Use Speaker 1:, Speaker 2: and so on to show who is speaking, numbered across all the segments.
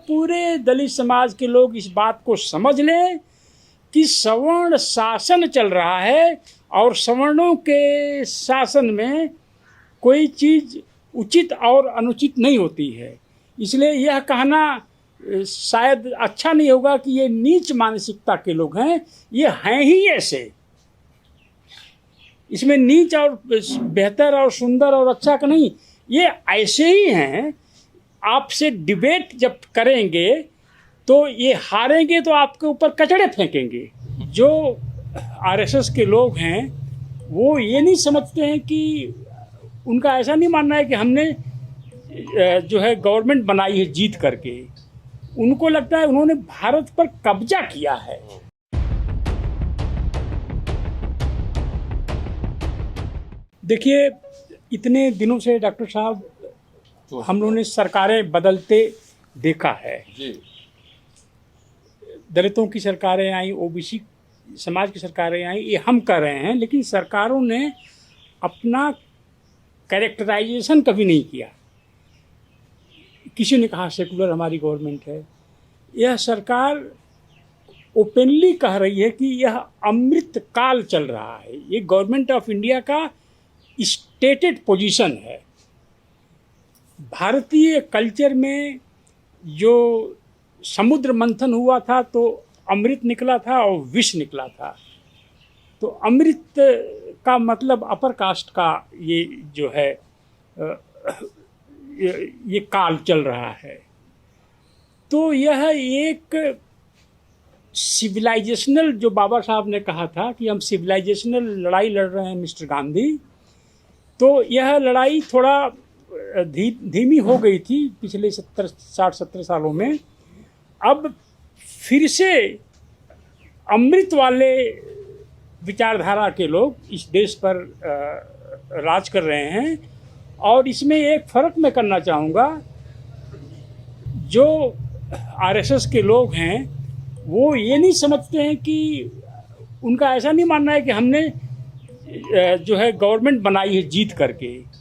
Speaker 1: पूरे दलित समाज के लोग इस बात को समझ लें कि सवर्ण शासन चल रहा है और सवर्णों के शासन में कोई चीज़ उचित और अनुचित नहीं होती है। इसलिए यह कहना शायद अच्छा नहीं होगा कि ये नीच मानसिकता के लोग हैं। ये हैं ही ऐसे, इसमें नीच और बेहतर और सुंदर और अच्छा का नहीं, ये ऐसे ही हैं। आपसे डिबेट जब करेंगे तो ये हारेंगे तो आपके ऊपर कचड़े फेंकेंगे। जो आरएसएस के लोग हैं वो ये नहीं समझते हैं कि उनका ऐसा नहीं मानना है कि हमने जो है गवर्नमेंट बनाई है जीत करके। उनको लगता है उन्होंने भारत पर कब्जा किया है। देखिए, इतने दिनों से डॉक्टर साहब हम लोगों ने सरकारें बदलते देखा है। दलितों की सरकारें आई, ओबीसी समाज की सरकारें आई, ये हम कर रहे हैं, लेकिन सरकारों ने अपना कैरेक्टराइजेशन कभी नहीं किया। किसी ने कहा सेकुलर हमारी गवर्नमेंट है। यह सरकार ओपनली कह रही है कि यह अमृत काल चल रहा है। ये गवर्नमेंट ऑफ इंडिया का स्टेटेड पोजीशन है। भारतीय कल्चर में जो समुद्र मंथन हुआ था तो अमृत निकला था और विष निकला था। तो अमृत का मतलब अपर कास्ट का ये जो है ये काल चल रहा है। तो यह एक सिविलाइजेशनल, जो बाबा साहब ने कहा था कि हम सिविलाइजेशनल लड़ाई लड़ रहे हैं मिस्टर गांधी, तो यह लड़ाई थोड़ा धीमी हो गई थी पिछले 60-70 सालों में। अब फिर से अमृत वाले विचारधारा के लोग इस देश पर राज कर रहे हैं। और इसमें एक फ़र्क मैं करना चाहूँगा, जो आरएसएस के लोग हैं वो ये नहीं समझते हैं कि उनका ऐसा नहीं मानना है कि हमने जो है गवर्नमेंट बनाई है जीत करके।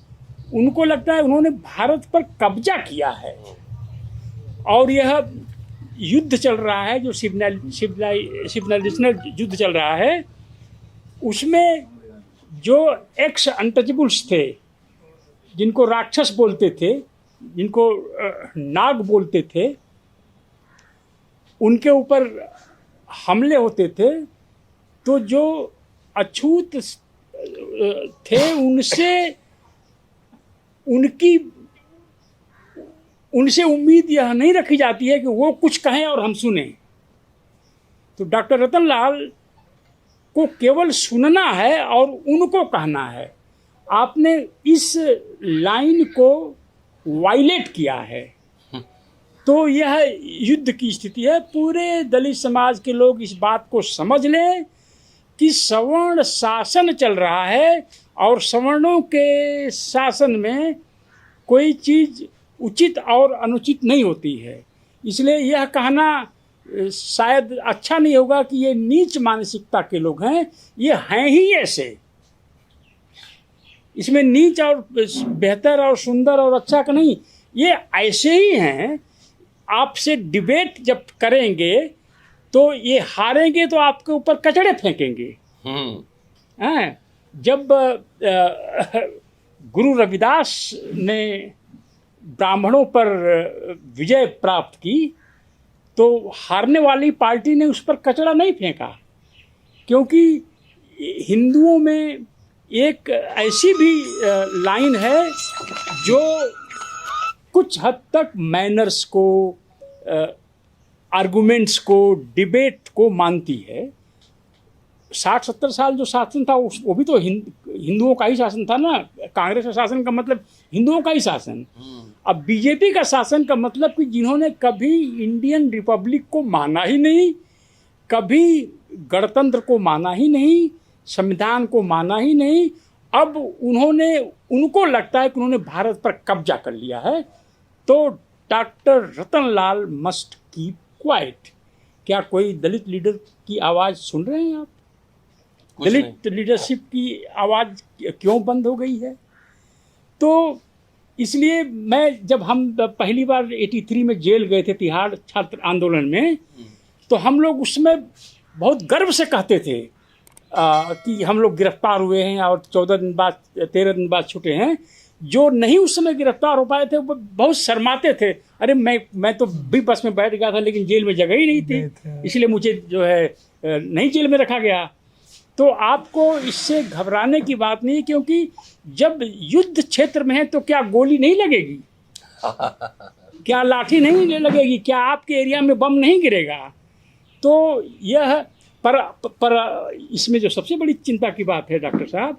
Speaker 1: उनको लगता है उन्होंने भारत पर कब्जा किया है और यह युद्ध चल रहा है, जो सिविलाइजेशनल युद्ध चल रहा है, उसमें जो एक्स अनटचेबल्स थे, जिनको राक्षस बोलते थे, जिनको नाग बोलते थे, उनके ऊपर हमले होते थे। तो जो अछूत थे उनसे उम्मीद यह नहीं रखी जाती है कि वो कुछ कहें और हम सुने। तो डॉक्टर रतनलाल को केवल सुनना है और उनको कहना है। आपने इस लाइन को वायलेट किया है। तो यह युद्ध की स्थिति है। पूरे दलित समाज के लोग इस बात को समझ लें कि सवर्ण शासन चल रहा है और सवर्णों के शासन में कोई चीज़ उचित और अनुचित नहीं होती है। इसलिए यह कहना शायद अच्छा नहीं होगा कि ये नीच मानसिकता के लोग हैं। ये हैं ही ऐसे, इसमें नीच और बेहतर और सुंदर और अच्छा का नहीं, ये ऐसे ही हैं। आपसे डिबेट जब करेंगे तो ये हारेंगे तो आपके ऊपर कचड़े फेंकेंगे। जब गुरु रविदास ने ब्राह्मणों पर विजय प्राप्त की तो हारने वाली पार्टी ने उस पर कचड़ा नहीं फेंका, क्योंकि हिंदुओं में एक ऐसी भी लाइन है जो कुछ हद तक मैनर्स को, आर्गुमेंट्स को, डिबेट को मानती है। 60-70 साल जो शासन था वो भी तो हिंदुओं का ही शासन था ना। कांग्रेस का शासन का मतलब हिंदुओं का ही शासन। अब बीजेपी का शासन का मतलब कि जिन्होंने कभी इंडियन रिपब्लिक को माना ही नहीं, कभी गणतंत्र को माना ही नहीं, संविधान को माना ही नहीं, अब उनको लगता है कि उन्होंने भारत पर कब्जा कर लिया है। तो doctor Ratanlal must keep quiet. क्या कोई दलित लीडर की आवाज़ सुन रहे हैं आप? दलित लीडरशिप की आवाज़ क्यों बंद हो गई है? तो इसलिए मैं, जब हम पहली बार 83 में जेल गए थे तिहाड़ छात्र आंदोलन में, तो हम लोग उसमें बहुत गर्व से कहते थे कि हम लोग गिरफ्तार हुए हैं और 14 दिन बाद 13 दिन बाद छूटे हैं। जो नहीं उस समय गिरफ्तार हो पाए थे वो बहुत शर्माते थे, अरे मैं तो भी बस में बैठ गया था लेकिन जेल में जगह ही नहीं थी, इसलिए मुझे जो है नहीं जेल में रखा गया। तो आपको इससे घबराने की बात नहीं, क्योंकि जब युद्ध क्षेत्र में है तो क्या गोली नहीं लगेगी, क्या लाठी नहीं लगेगी, क्या आपके एरिया में बम नहीं गिरेगा। तो यह पर इसमें जो सबसे बड़ी चिंता की बात है डॉक्टर साहब,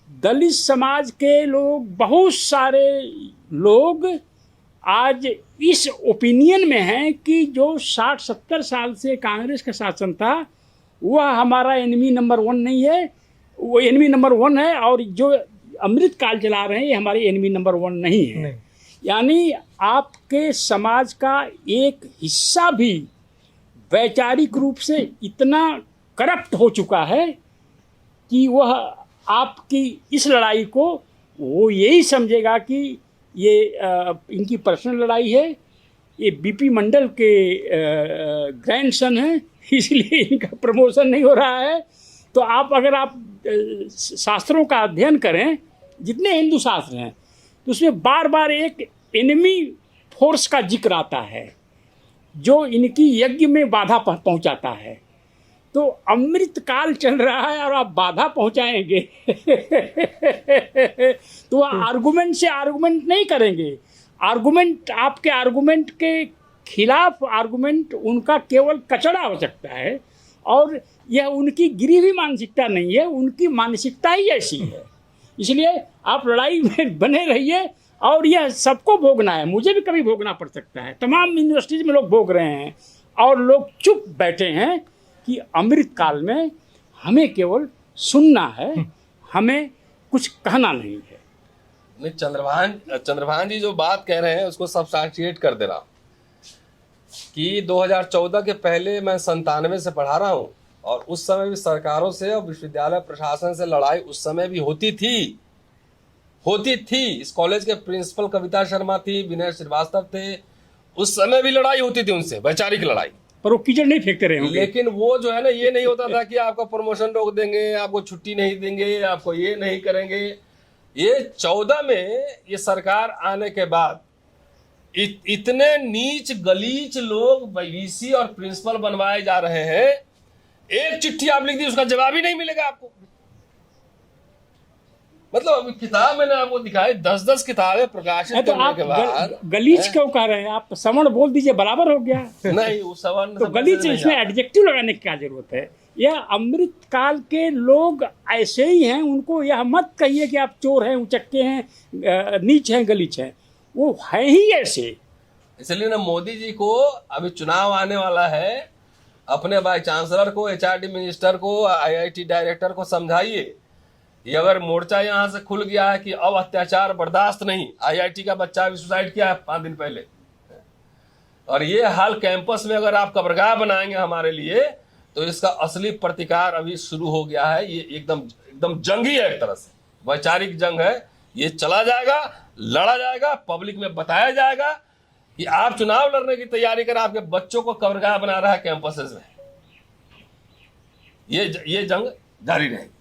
Speaker 1: दलित समाज के लोग, बहुत सारे लोग आज इस ओपिनियन में हैं कि जो 60-70 साल से कांग्रेस का शासन था वह हमारा एनिमी नंबर 1 नहीं है, वो एनिमी नंबर 1 है, और जो अमृत काल चला रहे हैं ये हमारे एनिमी नंबर 1 नहीं है। यानी आपके समाज का एक हिस्सा भी वैचारिक रूप से इतना करप्ट हो चुका है कि वह आपकी इस लड़ाई को वो यही समझेगा कि ये इनकी पर्सनल लड़ाई है, ये बीपी मंडल के ग्रैंडसन हैं, इसलिए इनका प्रमोशन नहीं हो रहा है। तो अगर आप शास्त्रों का अध्ययन करें, जितने हिंदू शास्त्र हैं, तो उसमें बार बार एक एनिमी फोर्स का जिक्र आता है जो इनकी यज्ञ में बाधा पहुंचाता है। तो अमृत काल चल रहा है और आप बाधा पहुंचाएंगे तो वह आर्गुमेंट से आर्गुमेंट नहीं करेंगे, आर्गुमेंट आपके आर्गुमेंट के खिलाफ आर्गुमेंट उनका केवल कचड़ा हो सकता है, और यह उनकी गिरी हुई मानसिकता नहीं है, उनकी मानसिकता ही ऐसी है। इसलिए आप लड़ाई में बने रहिए, और यह सबको भोगना है, मुझे भी कभी भोगना पड़ सकता है, तमाम यूनिवर्सिटीज़ में लोग भोग रहे हैं, और लोग चुप बैठे हैं कि अमृत काल में हमें केवल सुनना है, हमें कुछ कहना नहीं है।
Speaker 2: नहीं, चंद्रभान जी जो बात कह रहे हैं उसको सब्सटैंशिएट कर दे रहा कि 2014 के पहले मैं 97 से पढ़ा रहा हूँ, और उस समय भी सरकारों से और विश्वविद्यालय प्रशासन से लड़ाई उस समय भी होती थी। इस कॉलेज के प्रिंसिपल कविता शर्मा थी, विनय श्रीवास्तव थे, उस समय भी लड़ाई होती थी उनसे, वैचारिक लड़ाई,
Speaker 1: पर वो कीचड़ नहीं फेंकते रहे होंगे।
Speaker 2: लेकिन वो जो है ना, ये नहीं होता था कि आपका प्रमोशन रोक देंगे, आपको छुट्टी नहीं देंगे, आपको ये नहीं करेंगे। ये 14 में ये सरकार आने के बाद इतने नीच गलीच लोग वीसी और प्रिंसिपल बनवाए जा रहे हैं, एक चिट्ठी आप लिख दी उसका जवाब ही नहीं मिलेगा आपको। मतलब अभी किताब मैंने आपको दिखाई, 10-10 किताबें प्रकाशित
Speaker 1: तो
Speaker 2: करने के बाद
Speaker 1: गलीच क्यों कह रहे हैं आप? सवर्ण बोल दीजिए, बराबर हो गया।
Speaker 2: नहीं, वो सवर्ण
Speaker 1: तो गलीच, इसमें एडजेक्टिव लगाने की क्या जरूरत है? यह अमृत काल के लोग ऐसे ही हैं, उनको यह मत कहिए कि आप चोर हैं, उचक्के हैं, नीच हैं, गलीच हैं, वो है ही ऐसे।
Speaker 2: इसलिए ना मोदी जी को अभी चुनाव आने वाला है, अपने वाइस चांसलर को, एचआरडी मिनिस्टर को, आईआईटी डायरेक्टर को समझाइए, ये अगर मोर्चा यहाँ से खुल गया है कि अब अत्याचार बर्दाश्त नहीं। आईआईटी का बच्चा भी सुसाइड किया है 5 दिन पहले, और ये हाल कैंपस में अगर आप कब्रगाह बनाएंगे हमारे लिए, तो इसका असली प्रतिकार अभी शुरू हो गया है। ये एकदम जंगी है, एक तरह से वैचारिक जंग है। ये चला जाएगा, लड़ा जाएगा, पब्लिक में बताया जाएगा कि आप चुनाव लड़ने की तैयारी कर, आपके बच्चों को कब्रगाह बना रहा है कैंपसेस में। ये जंग जारी रहेगी।